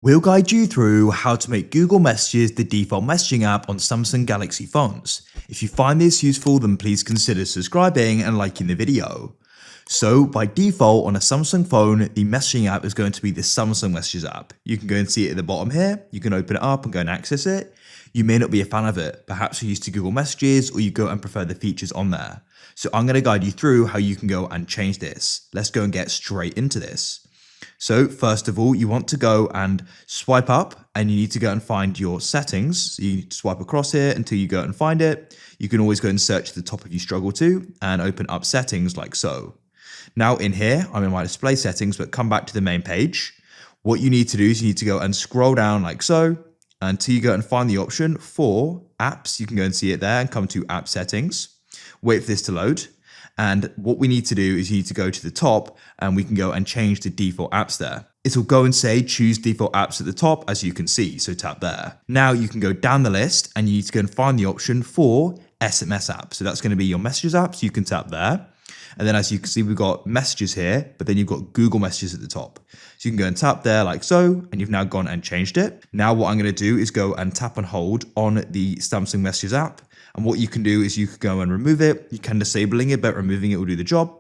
We'll guide you through how to make Google Messages the default messaging app on Samsung Galaxy phones. If you find this useful, then please consider subscribing and liking the video. So by default on a Samsung phone, the messaging app is going to be the Samsung Messages app. You can go and see it at the bottom here. You can open it up and go and access it. You may not be a fan of it. Perhaps you're used to Google Messages or you go and prefer the features on there. So I'm going to guide you through how you can go and change this. Let's go and get straight into this. So first of all, you want to go and swipe up and you need to go and find your settings. So you need to swipe across here until you go and find it. You can always go and search at the top if you struggle to and open up settings like so. Now in here, I'm in my display settings, but come back to the main page. What you need to do is you need to go and scroll down like so until you go and find the option for apps. You can go and see it there and come to app settings. Wait for this to load. And what we need to do is you need to go to the top and we can go and change the default apps there. It'll go and say choose default apps at the top, as you can see, so tap there. Now you can go down the list and you need to go and find the option for SMS apps. So that's going to be your messages app, so you can tap there. And then as you can see, we've got messages here, but then you've got Google Messages at the top. So you can go and tap there like so, and you've now gone and changed it. Now what I'm going to do is go and tap and hold on the Samsung Messages app. And what you can do is you can go and remove it. You can disabling it, but removing it will do the job.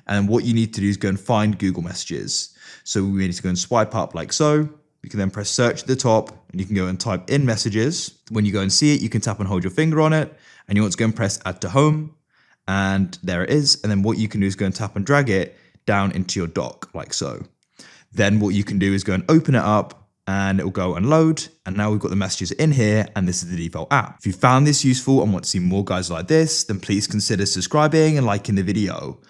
And what you need to do is go and find Google Messages. So we need to go and swipe up like so. You can then press search at the top and you can go and type in messages. When you go and see it, you can tap and hold your finger on it. And you want to go and press add to home. And there it is. And then what you can do is go and tap and drag it down into your dock like so. Then what you can do is go and open it up and it will go and load. And now we've got the messages in here and this is the default app. If you found this useful and want to see more guides like this, then please consider subscribing and liking the video.